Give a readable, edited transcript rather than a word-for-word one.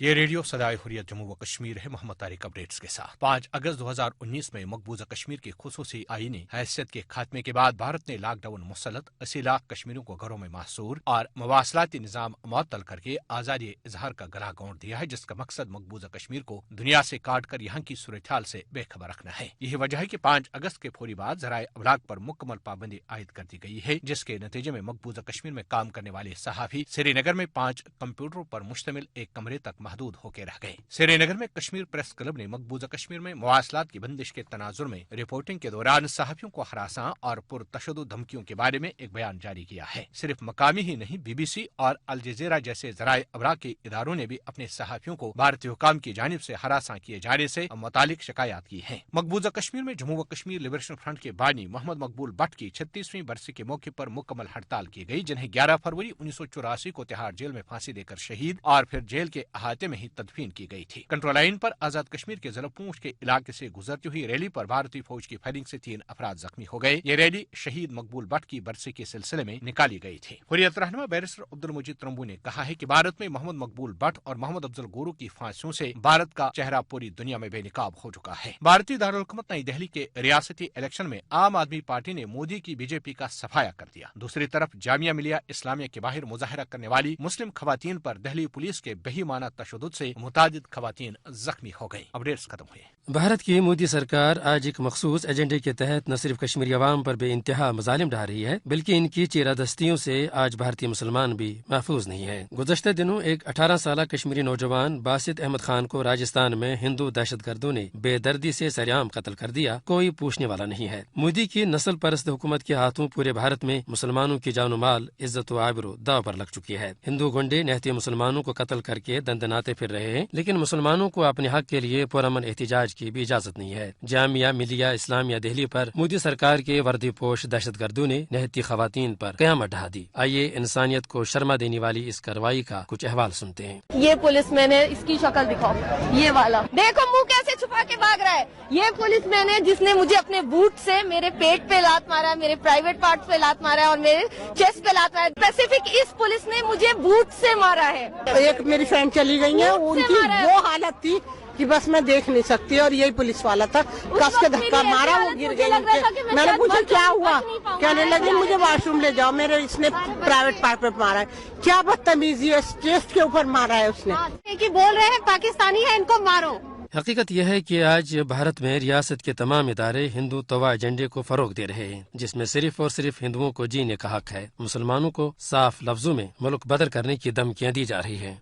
یہ ریڈیو صدائے حریت جموں و کشمیر ہے۔ محمد طارق اپڈیٹس کے ساتھ 5 اگست 2019 میں مقبوضہ کشمیر کی خصوصی آئینی حیثیت کے خاتمے کے بعد بھارت نے لاک ڈاؤن مسلط 80 لاکھ کشمیریوں کو گھروں میں محصور اور مواصلاتی نظام معطل کر کے آزادی اظہار کا گلا گھونٹ دیا ہے، جس کا مقصد مقبوضہ کشمیر کو دنیا سے کاٹ کر یہاں کی صورتحال سے بے خبر رکھنا ہے۔ یہی وجہ ہے کہ 5 اگست کے فوری بعد ذرائع ابلاغ پر مکمل پابندی عائد کر دی گئی ہے، جس کے نتیجے میں مقبوضہ کشمیر میں کام کرنے والے صحافی سری نگر میں 5 کمپیوٹروں پر مشتمل ایک کمرے تک محدود ہو کے رہ گئے۔ سری نگر میں کشمیر پریس کلب نے مقبوضہ کشمیر میں مواصلات کی بندش کے تناظر میں رپورٹنگ کے دوران صحافیوں کو ہراساں اور پرتشدد دھمکیوں کے بارے میں ایک بیان جاری کیا ہے۔ صرف مقامی ہی نہیں، بی بی سی اور الجزیرہ جیسے ذرائع ابلاغ کے اداروں نے بھی اپنے صحافیوں کو بھارتی حکام کی جانب سے ہراساں کیے جانے سے متعلق شکایات کی ہیں۔ مقبوضہ کشمیر میں جموں و کشمیر لبریشن فرنٹ کے بانی محمد مقبول بٹ کی 36ویں برسی کے موقع پر مکمل ہڑتال کی گئی، جنہیں 11 فروری 1984 کو تہاڑ جیل میں پھانسی دے کر شہید اور پھر جیل کے احاطے میں ہی تدفین کی گئی تھی۔ کنٹرول لائن پر آزاد کشمیر کے ضلع پونچھ کے علاقے سے گزرتی ہوئی ریلی پر بھارتی فوج کی فائرنگ سے 3 افراد زخمی ہو گئے۔ یہ ریلی شہید مقبول بٹ کی برسی کے سلسلے میں نکالی گئی تھی۔ حریت رہنما بیرسٹر عبدالمجید ترمبو نے کہا ہے کہ بھارت میں محمد مقبول بٹ اور محمد افضل گورو کی پھانسیوں سے بھارت کا چہرہ پوری دنیا میں بے نقاب ہو چکا ہے۔ بھارتی دارالحکومت نئی دہلی کے ریاستی الیکشن میں عام آدمی پارٹی نے مودی کی بی جے پی کا صفایا کر دیا۔ دوسری طرف جامعہ ملیہ اسلامیہ کے باہر مظاہرہ کرنے والی مسلم خواتین پر دہلی پولیس کے بہیمانہ تشدد سے متعدد خواتین زخمی ہو گئی۔ اپڈیٹس ختم ہوئے۔ بھارت کی مودی سرکار آج ایک مخصوص ایجنڈے کے تحت نہ صرف کشمیری عوام پر بے انتہا مظالم ڈھا رہی ہے، بلکہ ان کی چیرہ دستیوں سے آج بھارتی مسلمان بھی محفوظ نہیں ہے۔ گزشتہ دنوں ایک 18 سالہ کشمیری نوجوان باسط احمد خان کو راجستھان میں ہندو دہشت گردوں نے بے دردی سے سرعام قتل کر دیا، کوئی پوچھنے والا نہیں ہے۔ مودی کی نسل پرست حکومت کے ہاتھوں پورے بھارت میں مسلمانوں کی جان و مال، عزت و آبرو داو پر لگ چکی ہے۔ ہندو گنڈے نہتے مسلمانوں کو قتل کر کے دندناتے پھر رہے ہیں، لیکن مسلمانوں کو اپنے حق کے لیے پرامن احتجاج کی بھی اجازت نہیں ہے۔ جامعہ ملیہ اسلامیہ دہلی پر مودی سرکار کے وردی پوش دہشت گردوں نے نہتی خواتین پر قیامت ڈھا دی۔ آئیے انسانیت کو شرما دینے والی اس کارروائی کا کچھ احوال سنتے ہیں۔ یہ پولیس مین ہے، اس کی شکل دکھاؤ، یہ والا دیکھو منہ کیسے چھپا کے بھاگ رہا ہے۔ یہ پولیس مین ہے جس نے مجھے اپنے بوٹ سے میرے پیٹ پہ لات مارا ہے، میرے پرائیویٹ پارٹ پہ لات مارا ہے اور میرے چیسٹ پہ لات مارا ہے۔ اسپیسیفک اس پولیس نے مجھے بوٹ سے مارا ہے۔ ایک میری فرینڈ چلی گئی ہے، ان کی وہ حالت تھی کہ بس میں دیکھ نہیں سکتی، اور یہی پولیس والا تھا، کس کے دھکا مارا، وہ گر گئی نیچے۔ میں نے پوچھا کیا ہوا، کہنے لگی مجھے واش روم لے جاؤ، میرے اس نے پرائیویٹ پارٹ پہ مارا ہے۔ کیا بدتمیزی ہے، چیسٹ کے اوپر مارا ہے اس نے۔ بول رہے ہیں پاکستانی ہے، ان کو مارو۔ حقیقت یہ ہے کہ آج بھارت میں ریاست کے تمام ادارے ہندو توا ایجنڈے کو فروغ دے رہے ہیں، جس میں صرف اور صرف ہندوؤں کو جینے کا حق ہے۔ مسلمانوں کو صاف لفظوں میں ملک بدر کرنے کی دھمکیاں دی جا رہی ہیں۔